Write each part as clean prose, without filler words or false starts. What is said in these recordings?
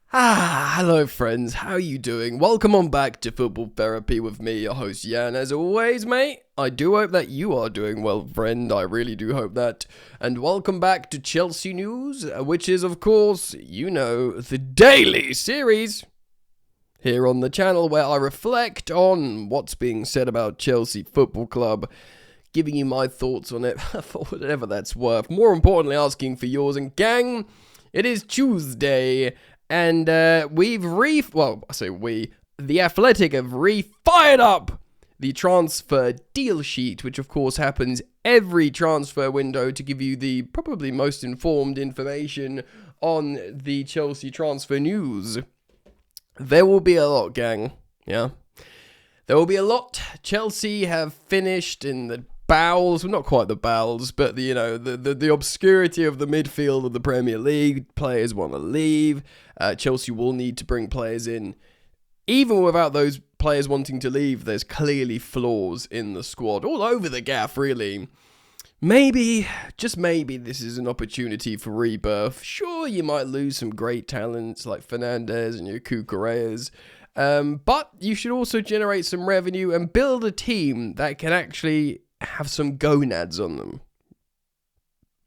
Hello friends, how you doing? Welcome on back to Football Therapy with me, your host Jan. As always, mate, I do hope that you are doing well, friend. I really do hope that. And welcome back to Chelsea News, which is, of course, the daily series here on the channel where I reflect on what's being said about Chelsea Football Club, giving you my thoughts on it for whatever that's worth. More importantly, asking for yours. And gang, it is Tuesday. And The Athletic have fired up the transfer deal sheet, which of course happens every transfer window to give you the probably most informed information on the Chelsea transfer news. There will be a lot, gang, yeah? There will be a lot. Chelsea have finished in the bowels, well, not quite the bowels, but the obscurity of the midfield of the Premier League. Players want to leave. Chelsea will need to bring players in. Even without those players wanting to leave, there's clearly flaws in the squad, all over the gaff, really. Maybe, just maybe, this is an opportunity for rebirth. Sure, you might lose some great talents like Fernandes and your Cucureas, but you should also generate some revenue and build a team that can actually have some gonads on them.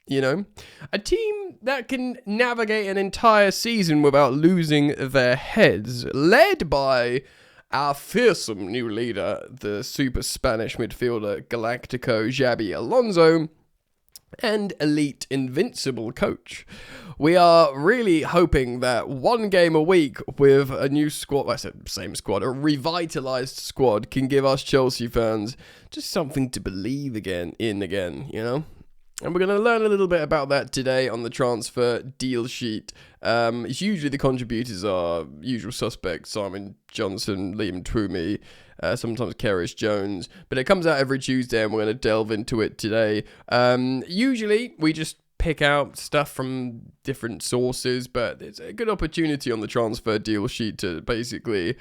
You know? A team that can navigate an entire season without losing their heads, led by our fearsome new leader, the super Spanish midfielder Galactico Xabi Alonso, and elite invincible coach. We are really hoping that one game a week with a new squad, same squad, a revitalized squad can give us Chelsea fans just something to believe in again, you know? And we're going to learn a little bit about that today on the transfer deal sheet. Usually the contributors are usual suspects: Simon Johnson, Liam Twomey, sometimes Keris Jones. But it comes out every Tuesday and we're going to delve into it today. Usually we just pick out stuff from different sources, but it's a good opportunity on the transfer deal sheet to basically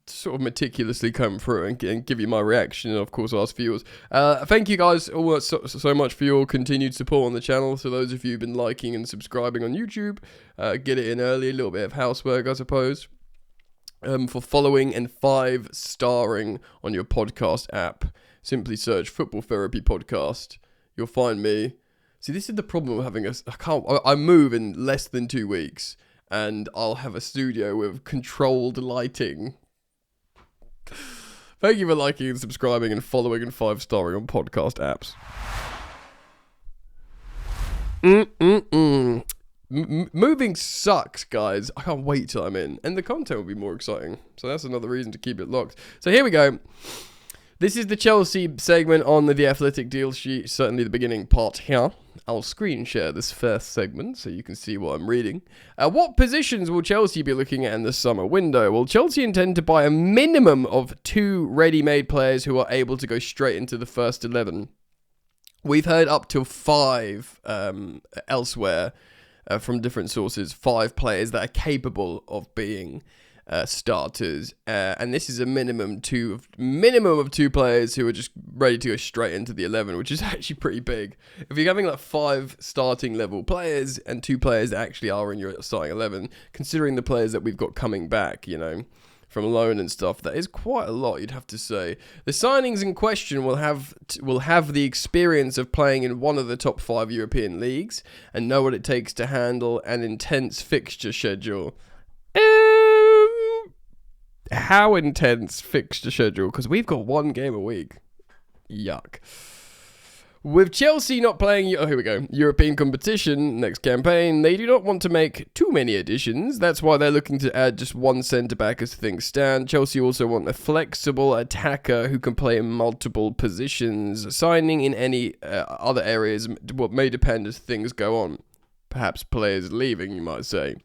sort of meticulously come through and give you my reaction, and of course ask for yours. Thank you guys all so much for your continued support on the channel. So those of you who've been liking and subscribing on YouTube, get it in early, a little bit of housework I suppose. For following and 5-starring on your podcast app, simply search Football Therapy Podcast. You'll find me. See, this is the problem with having I move in less than 2 weeks, and I'll have a studio with controlled lighting. Thank you for liking and subscribing and following and 5-starring on podcast apps. Moving sucks, guys. I can't wait till I'm in, and the content will be more exciting. So that's another reason to keep it locked. So here we go. This is the Chelsea segment on the Athletic deal sheet, certainly the beginning part here. I'll screen share this first segment so you can see what I'm reading. What positions will Chelsea be looking at in the summer window? Well, Chelsea intend to buy a minimum of 2 ready-made players who are able to go straight into the first 11. We've heard up to 5 elsewhere from different sources, 5 players that are capable of being starters, and this is a minimum of 2 players who are just ready to go straight into the 11, which is actually pretty big. If you're having like 5 starting level players and 2 players that actually are in your starting 11, considering the players that we've got coming back, from loan and stuff, that is quite a lot, you'd have to say. The signings in question will have the experience of playing in one of the top 5 European leagues and know what it takes to handle an intense fixture schedule. How intense fixture schedule? Because we've got 1 game a week. Yuck. With Chelsea not playing, European competition next campaign, they do not want to make too many additions. That's why they're looking to add just 1 centre-back as things stand. Chelsea also want a flexible attacker who can play in multiple positions. Signing in any other areas may depend as things go on. Perhaps players leaving, you might say.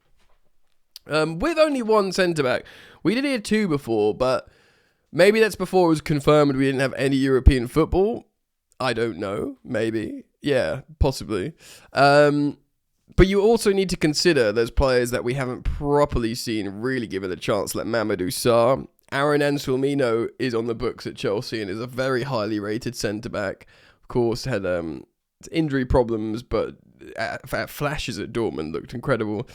With only 1 centre-back, we did hear 2 before, but maybe that's before it was confirmed we didn't have any European football. I don't know, maybe. Yeah, possibly. But you also need to consider those players that we haven't properly seen really given a chance, like Mamadou Sarr. Aaron Anselmino is on the books at Chelsea and is a very highly rated centre-back. Of course, had injury problems, but at flashes at Dortmund looked incredible.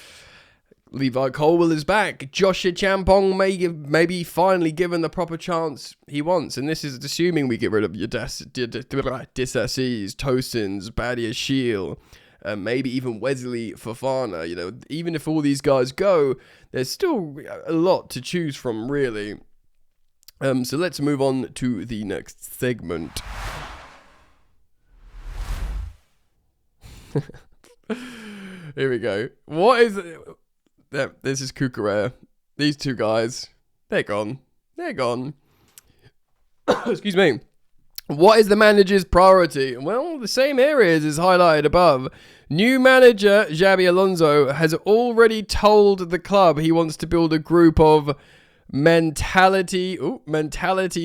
Levi Colwill is back. Joshua Champong may be finally given the proper chance he wants. And this is assuming we get rid of your Disassis, Tosins, Badia Shield, maybe even Wesley Fofana. You know, even if all these guys go, there's still a lot to choose from, really. So let's move on to the next segment. Here we go. What is it? This is Cucurella. These two guys, they're gone. They're gone. Excuse me. What is the manager's priority? Well, the same areas as highlighted above. New manager Xabi Alonso has already told the club he wants to build a group of mentality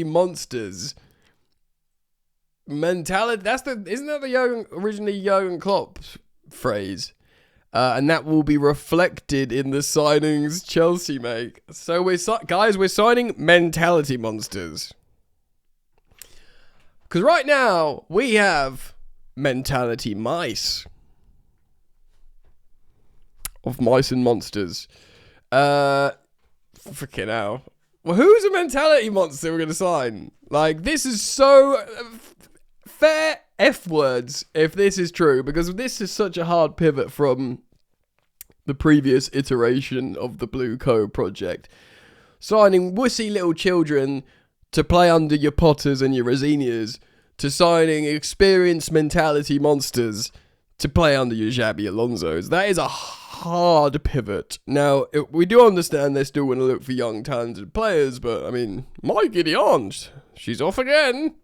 monsters. Isn't that the originally Jurgen Klopp phrase? And that will be reflected in the signings Chelsea make. So we're signing mentality monsters. Because right now we have mentality mice. Of mice and monsters. Freaking hell. Well, who's a mentality monster we're going to sign? Like, this is so fair F words if this is true, because this is such a hard pivot from the previous iteration of the Blue Co project. Signing wussy little children to play under your Potters and your Rosinias, to signing experienced mentality monsters to play under your Xabi Alonsos. That is a hard pivot. Now, we do understand they're still going to look for young, talented players, but, I mean, my giddy aunt, she's off again.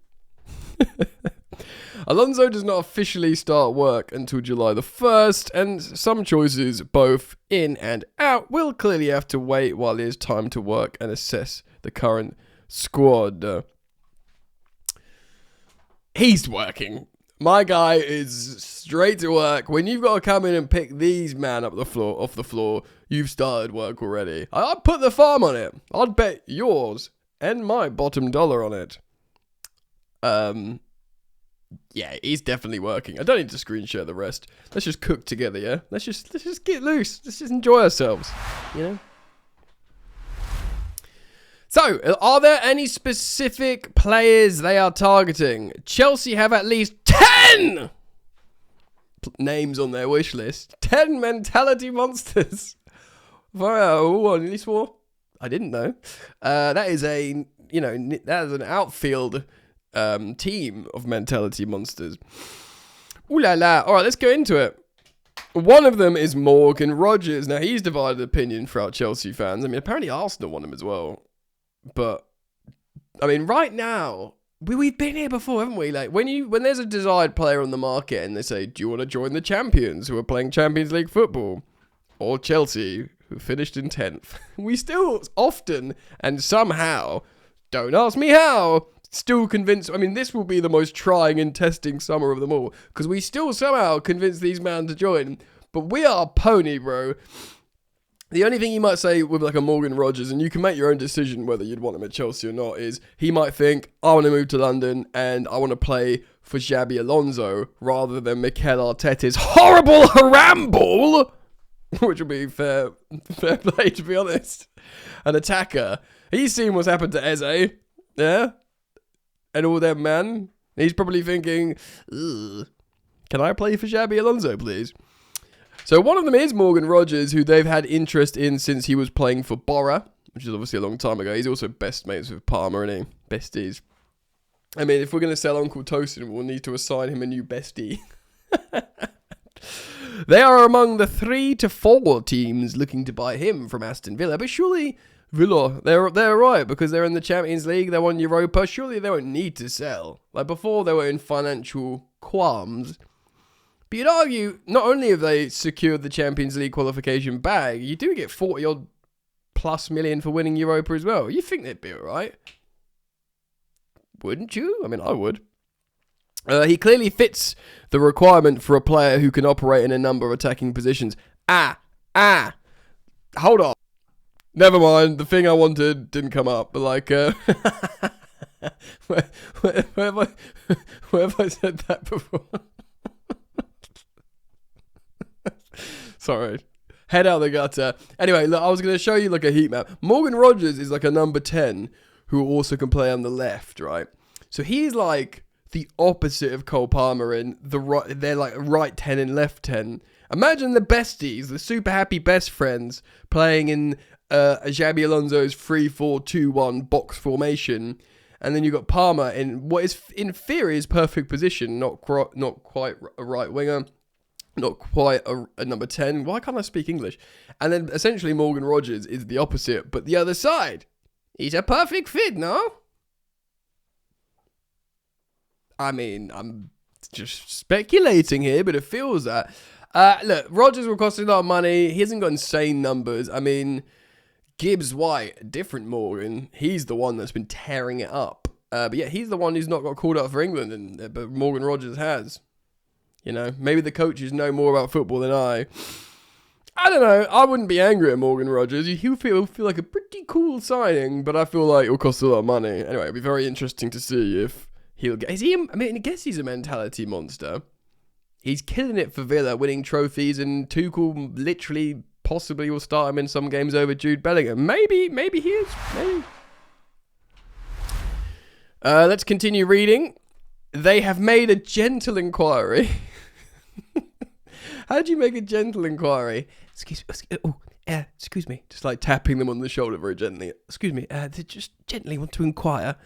Alonso does not officially start work until July the 1st, and some choices, both in and out, will clearly have to wait while it is time to work and assess the current squad. He's working. My guy is straight to work. When you've got to come in and pick these man off the floor, you've started work already. I'd put the farm on it. I'd bet yours and my bottom dollar on it. Yeah, he's definitely working. I don't need to screen share the rest. Let's just cook together, yeah? Let's just get loose. Let's just enjoy ourselves, you know? So, are there any specific players they are targeting? Chelsea have at least 10 names on their wish list. 10 mentality monsters. Wow, at least 4? I didn't know. That is an outfield team of mentality monsters. Ooh la la. Alright, let's go into it. One of them is Morgan Rogers. Now, he's divided opinion throughout Chelsea fans. I mean, apparently Arsenal want him as well. But, I mean, right now, we've been here before, haven't we? Like, when there's a desired player on the market and they say, do you want to join the champions who are playing Champions League football? Or Chelsea, who finished in 10th. We still often, and somehow, don't ask me how, still convince. I mean, this will be the most trying and testing summer of them all, because we still somehow convince these men to join. But we are pony, bro. The only thing you might say with like a Morgan Rogers, and you can make your own decision whether you'd want him at Chelsea or not, is he might think, I want to move to London and I want to play for Xabi Alonso rather than Mikel Arteta's horrible Haramble, which would be fair play, to be honest. An attacker. He's seen what's happened to Eze, yeah? And all them, man. He's probably thinking, can I play for Xabi Alonso, please? So one of them is Morgan Rogers, who they've had interest in since he was playing for Borough, which is obviously a long time ago. He's also best mates with Palmer, isn't he? Besties. I mean, if we're going to sell Uncle Tosin, we'll need to assign him a new bestie. They are among the 3 to 4 teams looking to buy him from Aston Villa. But surely Villa, they're right, because they're in the Champions League, they won Europa. Surely they won't need to sell. Like before, they were in financial qualms. But you'd argue, not only have they secured the Champions League qualification bag, you do get 40-odd plus million for winning Europa as well. You think they'd be alright? Wouldn't you? I mean, I would. He clearly fits the requirement for a player who can operate in a number of attacking positions. Hold on. Never mind, the thing I wanted didn't come up, but like, where have I said that before? Sorry. Head out the gutter. Anyway, look, I was going to show you like a heat map. Morgan Rogers is like a number 10 who also can play on the left, right? So he's like the opposite of Cole Palmer in the right. They're like right 10 and left 10. Imagine the besties, the super happy best friends playing in Xabi Alonso's 3-4-2-1 box formation. And then you got Palmer in what is in theory his perfect position, not quite a right winger. Not quite a number 10. Why can't I speak English? And then essentially Morgan Rogers is the opposite, but the other side. He's a perfect fit, no? I mean, I'm just speculating here, but it feels that. Look, Rogers will cost a lot of money. He hasn't got insane numbers. I mean, Gibbs White, different Morgan. He's the one that's been tearing it up. But yeah, he's the one who's not got called up for England, but Morgan Rogers has. You know, maybe the coaches know more about football than I. I don't know. I wouldn't be angry at Morgan Rogers. He'll feel like a pretty cool signing, but I feel like it'll cost a lot of money. Anyway, it'll be very interesting to see if he'll get... I guess he's a mentality monster. He's killing it for Villa, winning trophies, and Tuchel literally possibly will start him in some games over Jude Bellingham. Maybe he is. Maybe. Let's continue reading. They have made a gentle inquiry. How do you make a gentle inquiry? Excuse me. Just like tapping them on the shoulder very gently. Excuse me. They just gently want to inquire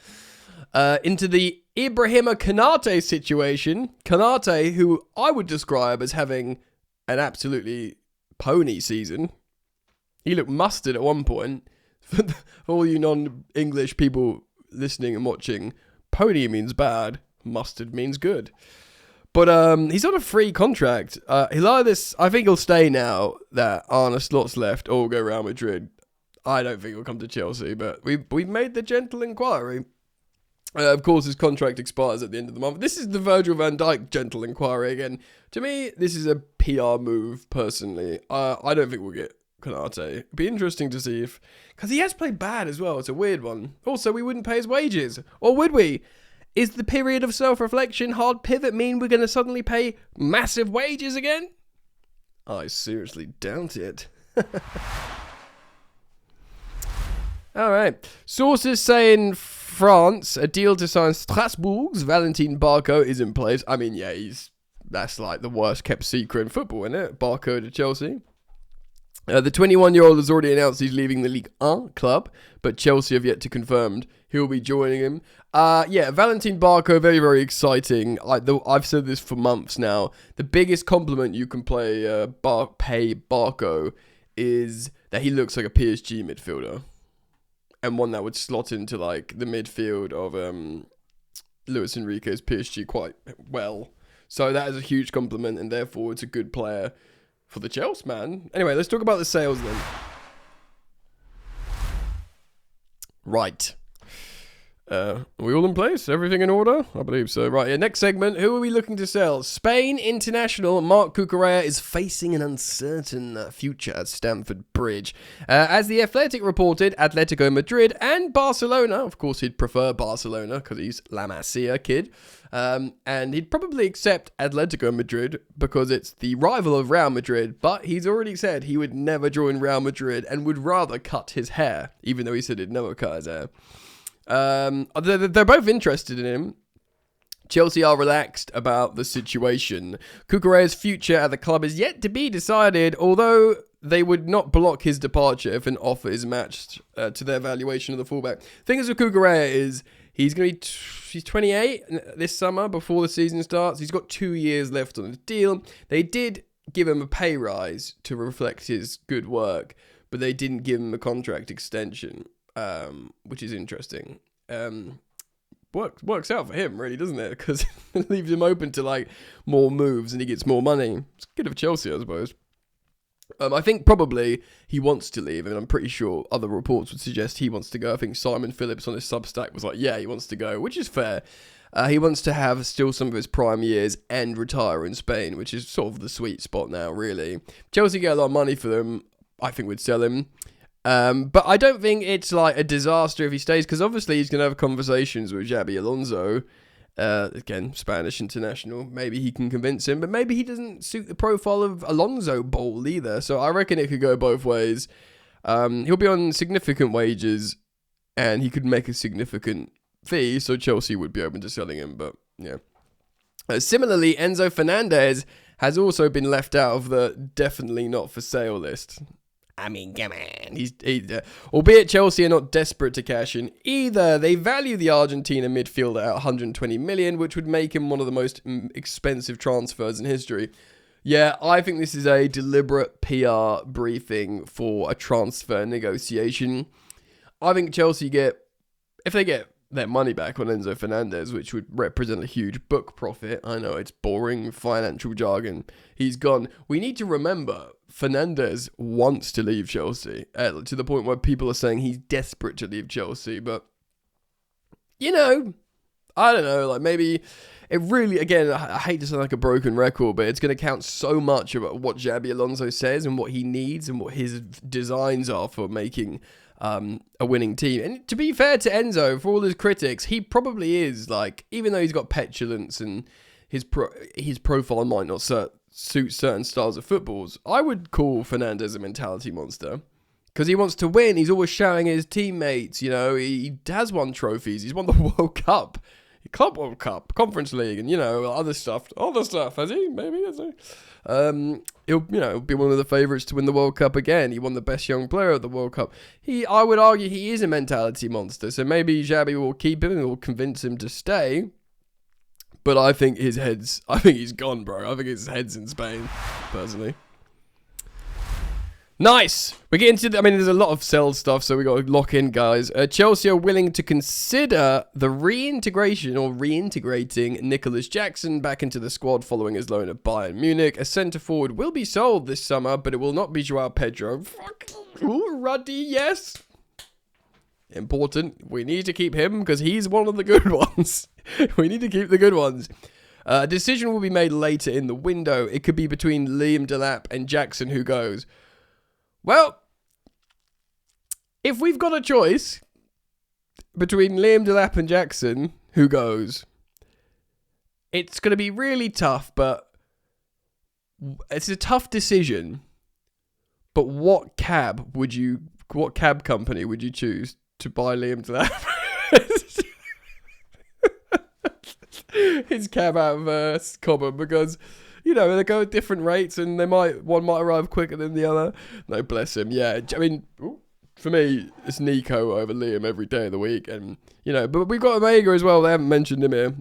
into the Ibrahima Konate situation. Konate, who I would describe as having an absolutely pony season. He looked mustard at one point. For all you non-English people listening and watching, pony means bad. Mustard means good. But he's on a free contract. He'll either, I think he'll stay now that Arne Slot's left, or go Real Madrid. I don't think he'll come to Chelsea, but we've made the gentle inquiry. Of course, his contract expires at the end of the month. This is the Virgil van Dijk gentle inquiry again. To me, this is a PR move, personally. I don't think we'll get Konate. It'd be interesting to see if... Because he has played bad as well. It's a weird one. Also, we wouldn't pay his wages. Or would we? Is the period of self-reflection hard pivot mean we're going to suddenly pay massive wages again? I seriously doubt it. All right. Sources say in France, a deal to sign Strasbourg's Valentin Barco is in place. I mean, yeah, that's like the worst kept secret in football, isn't it? Barco to Chelsea. The 21-year-old has already announced he's leaving the Ligue 1 club, but Chelsea have yet to confirm he'll be joining him. Yeah, Valentin Barco, very, very exciting. I've said this for months now. The biggest compliment you can pay Barco is that he looks like a PSG midfielder, and one that would slot into like the midfield of Luis Enrique's PSG quite well. So that is a huge compliment, and therefore it's a good player for the Chelsea, man. Anyway, let's talk about the sales then. Right. Are we all in place? Everything in order? I believe so. Right, yeah, next segment. Who are we looking to sell? Spain international Marc Cucurella is facing an uncertain future at Stamford Bridge. As The Athletic reported, Atletico Madrid and Barcelona, of course he'd prefer Barcelona because he's La Masia kid, and he'd probably accept Atletico Madrid because it's the rival of Real Madrid, but he's already said he would never join Real Madrid and would rather cut his hair, even though he said he'd never cut his hair. They're both interested in him. Chelsea are relaxed about the situation. Cucurella's future at the club is yet to be decided, although they would not block his departure if an offer is matched to their valuation of the fullback. Thing is with Cucurella is he's 28 this summer before the season starts. He's got 2 years left on his deal. They did give him a pay rise to reflect his good work, but they didn't give him a contract extension. Which is interesting. Works out for him, really, doesn't it? Because it leaves him open to like more moves and he gets more money. It's good of Chelsea, I suppose. I think probably he wants to leave, and I'm pretty sure other reports would suggest he wants to go. I think Simon Phillips on his Substack was like, yeah, he wants to go, which is fair. He wants to have still some of his prime years and retire in Spain, which is sort of the sweet spot now, really. Chelsea get a lot of money for them. I think we'd sell him. But I don't think it's like a disaster if he stays, because obviously he's going to have conversations with Xabi Alonso, Again, Spanish international. Maybe he can convince him, but maybe he doesn't suit the profile of Alonso Ball either. So I reckon it could go both ways. He'll be on significant wages, and he could make a significant fee, so Chelsea would be open to selling him. But yeah. Similarly, Enzo Fernandez has also been left out of the definitely not for sale list. I mean, come on. Albeit Chelsea are not desperate to cash in either, they value the Argentina midfielder at 120 million, which would make him one of the most expensive transfers in history. Yeah, I think this is a deliberate PR briefing for a transfer negotiation. I think Chelsea if they get their money back on Enzo Fernandez, which would represent a huge book profit. I know it's boring financial jargon. He's gone. We need to remember Fernandez wants to leave Chelsea to the point where people are saying he's desperate to leave Chelsea. But, I don't know, like maybe it really, again, I hate to sound like a broken record, but it's going to count so much about what Xabi Alonso says and what he needs and what his designs are for making a winning team. And to be fair to Enzo, for all his critics, he probably is, like, even though he's got petulance and his profile might not suit certain styles of footballs, I would call Fernandez a mentality monster. Because he wants to win. He's always shouting at his teammates, he has won trophies. He's won the World Cup. Club World Cup, Conference League, and, other stuff. Has he? Maybe, has he? He'll be one of the favourites to win the World Cup again. He won the best young player of the World Cup. I would argue he is a mentality monster, so maybe Xabi will keep him and will convince him to stay. But I think he's gone, bro. I think his head's in Spain, personally. Nice. We get into there's a lot of sell stuff, so we got to lock in, guys. Chelsea are willing to consider the reintegrating Nicholas Jackson back into the squad following his loan at Bayern Munich. A centre forward will be sold this summer, but it will not be Joao Pedro. Ooh, Ruddy, yes. Important. We need to keep him because he's one of the good ones. We need to keep the good ones. A decision will be made later in the window. It could be between Liam Delap and Jackson, who goes. Well, if we've got a choice between Liam Delap and Jackson, who goes? It's going to be really tough, but it's a tough decision. But what cab company would you choose to buy Liam Delap? His cab out of Cobham, because they go at different rates, and one might arrive quicker than the other. No, bless him. Yeah, for me, it's Nico over Liam every day of the week, and but we've got Omega as well. They haven't mentioned him here.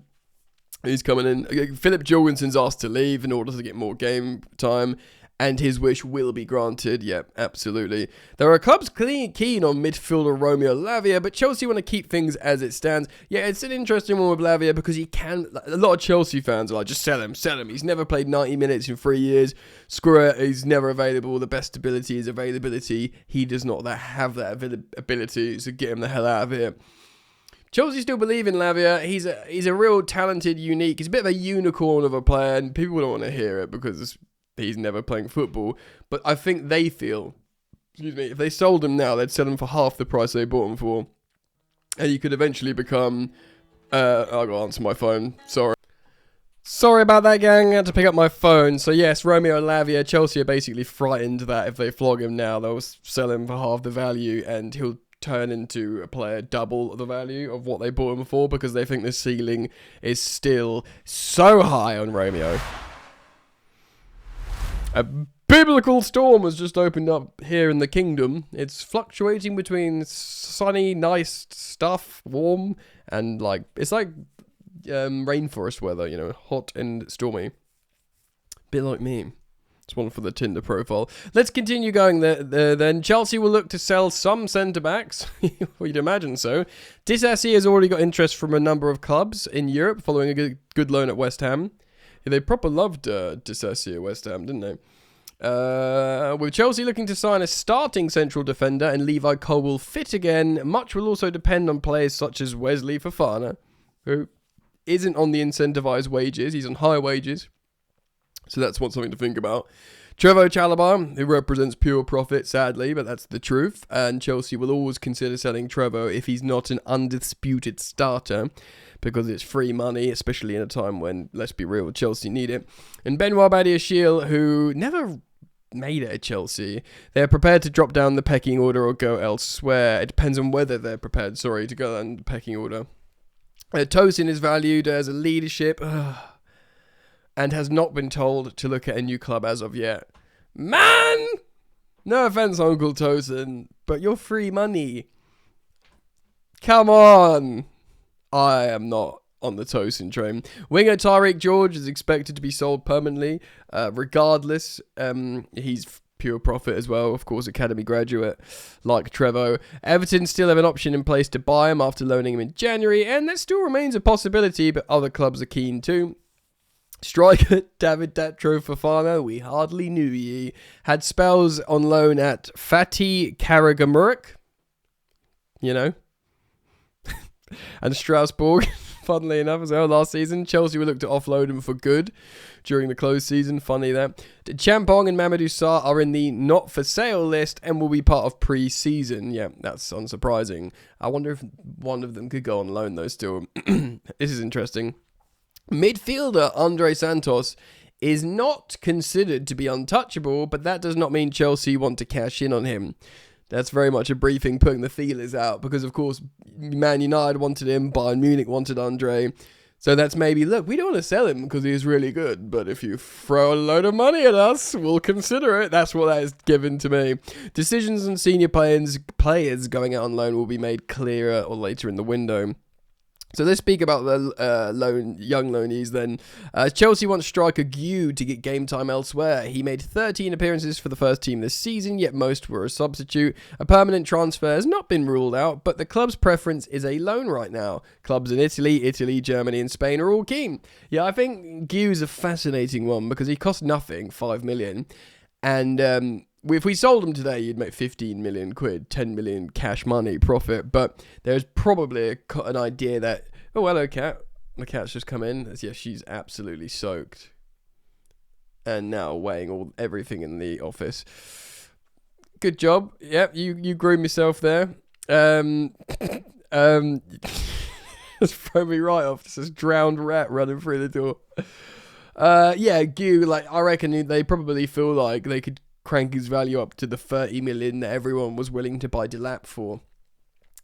He's coming in. Philip Jorgensen's asked to leave in order to get more game time, and his wish will be granted. Yep, absolutely. There are clubs keen on midfielder Romeo Lavia, but Chelsea want to keep things as it stands. Yeah, it's an interesting one with Lavia because a lot of Chelsea fans are like, just sell him. He's never played 90 minutes in 3 years. Screw it, he's never available. The best ability is availability. He does not have that ability, so get him the hell out of here. Chelsea still believe in Lavia. He's a real talented, unique. He's a bit of a unicorn of a player, and people don't want to hear it because he's never playing football. But I think they feel, if they sold him now, they'd sell him for half the price they bought him for. And he could eventually become... I've got to answer my phone. Sorry about that, gang. I had to pick up my phone. So yes, Romeo Lavia, Chelsea are basically frightened that if they flog him now, they'll sell him for half the value, and he'll turn into a player double the value of what they bought him for, because they think the ceiling is still so high on Romeo. A biblical storm has just opened up here in the kingdom. It's fluctuating between sunny, nice stuff, warm, and it's like rainforest weather, hot and stormy. Bit like me. It's one for the Tinder profile. Let's continue going there then. Chelsea will look to sell some centre-backs. We'd imagine so. Disasi has already got interest from a number of clubs in Europe following a good loan at West Ham. Yeah, they proper loved Disasi at West Ham, didn't they? With Chelsea looking to sign a starting central defender and Levi Colwill fit again, much will also depend on players such as Wesley Fofana, who isn't on the incentivised wages. He's on high wages. So that's something to think about. Trevoh Chalobah, who represents pure profit, sadly, but that's the truth. And Chelsea will always consider selling Trevoh if he's not an undisputed starter. because it's free money, especially in a time when, let's be real, Chelsea need it. And Benoit Badiashile, who never made it at Chelsea, they're prepared to drop down the pecking order or go elsewhere. It depends on whether they're prepared, to go down the pecking order. Tosin is valued as a leadership and has not been told to look at a new club as of yet. Man! No offense, Uncle Tosin, but you're free money. Come on! I am not on the Tosin train. Winger Tariq George is expected to be sold permanently. Regardless, he's pure profit as well. Of course, academy graduate like Trevo. Everton still have an option in place to buy him after loaning him in January, and that still remains a possibility, but other clubs are keen too. Striker David Datro Fofana, we hardly knew ye, had spells on loan at Fatih Karagümrük, and Strasbourg, funnily enough, as well, last season. Chelsea will look to offload him for good during the closed season. Funny that. Champong and Mamadou Sarr are in the not for sale list and will be part of pre-season. Yeah, that's unsurprising. I wonder if one of them could go on loan though still. This is interesting. Midfielder Andre Santos is not considered to be untouchable, but that does not mean Chelsea want to cash in on him. That's very much a briefing putting the feelers out, because of course Man United wanted him, Bayern Munich wanted Andre. So that's maybe, look, we don't want to sell him because he's really good, but if you throw a load of money at us, we'll consider it. That's what that is given to me. Decisions on senior players going out on loan will be made clearer or later in the window. So let's speak about the young loanees then. Chelsea wants striker Gu to get game time elsewhere. He made 13 appearances for the first team this season, yet most were a substitute. A permanent transfer has not been ruled out, but the club's preference is a loan right now. Clubs in Italy, Germany and Spain are all keen. Yeah, I think Gu's a fascinating one because he cost nothing, 5 million. And if we sold them today, you'd make 15 million quid, 10 million cash money profit. But there's probably an idea that, oh, hello, cat. The cat's just come in. Yeah, she's absolutely soaked. And now weighing everything in the office. Good job. Yep, you groomed yourself there. Just throw me right off. This is drowned rat running through the door. Yeah, Gu, I reckon they probably feel like they could crank his value up to the 30 million that everyone was willing to buy Delap for.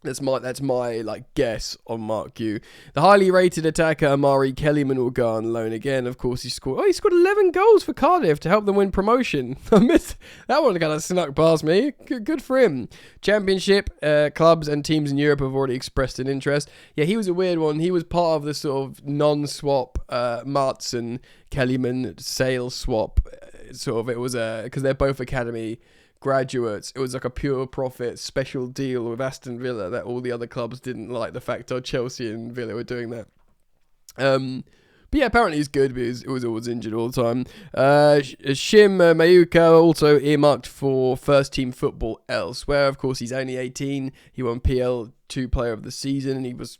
That's my guess on Mark Gu. The highly rated attacker Amari Kellyman will go on loan again. Of course, he scored 11 goals for Cardiff to help them win promotion. I missed that one, kind of snuck past me. Good for him. Championship clubs and teams in Europe have already expressed an interest. Yeah, he was a weird one. He was part of the sort of non-swap Martz and Kellyman sales swap. It was because they're both academy graduates. It was like a pure profit special deal with Aston Villa that all the other clubs didn't like the fact that Chelsea and Villa were doing that. But yeah, apparently he's good because it was always injured all the time. Shim Mayuka also earmarked for first team football elsewhere. Of course, he's only 18. He won PL2 Player of the Season, and he was,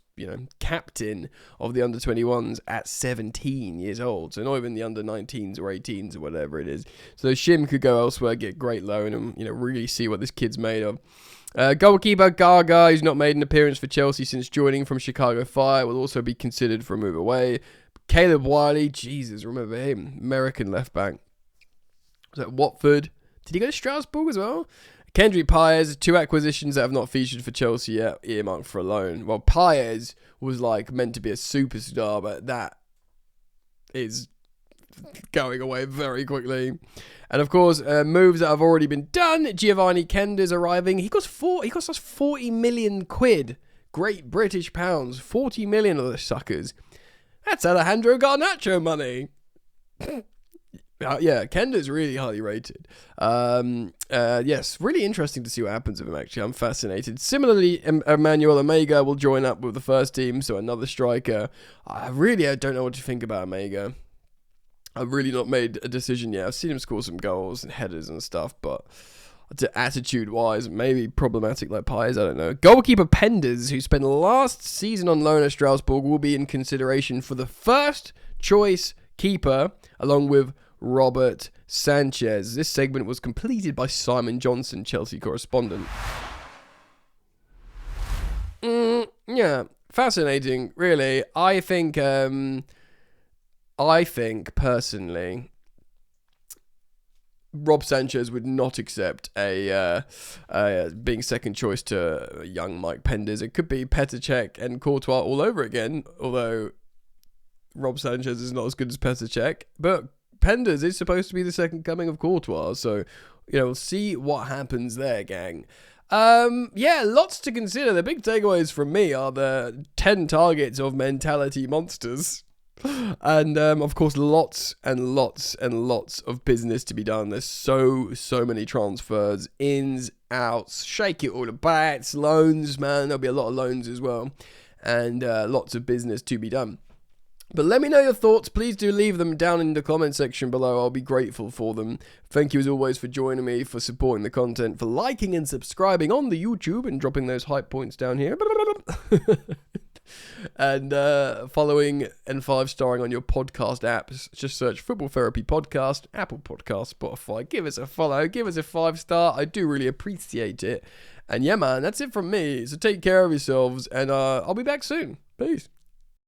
captain of the under-21s at 17 years old. So not even the under-19s or 18s or whatever it is. So Shim could go elsewhere, get great loan, and really see what this kid's made of. Goalkeeper Gaga, who's not made an appearance for Chelsea since joining from Chicago Fire, will also be considered for a move away. Caleb Wiley, Jesus, remember him, American left back. Was that Watford? Did he go to Strasbourg as well? Kendrick Paez, 2 acquisitions that have not featured for Chelsea yet, earmarked for a loan. Well, Paez was meant to be a superstar, but that is going away very quickly. And of course, moves that have already been done. Giovanni Kender's arriving. He cost us 40 million quid. Great British pounds. 40 million of those suckers. That's Alejandro Garnacho money. Yeah, Kender's really highly rated. Yes, really interesting to see what happens with him, actually. I'm fascinated. Similarly, Emmanuel Omega will join up with the first team, so another striker. I don't know what to think about Omega. I've really not made a decision yet. I've seen him score some goals and headers and stuff, but attitude-wise, maybe problematic like Pies, I don't know. Goalkeeper Penders, who spent last season on loan at Strasbourg, will be in consideration for the first choice keeper, along with Robert Sanchez. This segment was completed by Simon Johnson, Chelsea correspondent. Yeah, fascinating, really. I think personally, Rob Sanchez would not accept a being second choice to young Mike Penders. It could be Petr Cech and Courtois all over again, although Rob Sanchez is not as good as Petr Cech. But Penders is supposed to be the second coming of Courtois, so, we'll see what happens there, gang. Lots to consider. The big takeaways from me are the 10 targets of mentality monsters. And, of course, lots and lots and lots of business to be done. There's so many transfers, ins, outs, shake it all about, loans, man. There'll be a lot of loans as well. And lots of business to be done. But let me know your thoughts. Please do leave them down in the comment section below. I'll be grateful for them. Thank you as always for joining me, for supporting the content, for liking and subscribing on the YouTube and dropping those hype points down here. And following and 5-starring on your podcast apps. Just search Football Therapy Podcast, Apple Podcast, Spotify. Give us a follow. Give us a 5-star. I do really appreciate it. And yeah, man, that's it from me. So take care of yourselves, and I'll be back soon. Peace.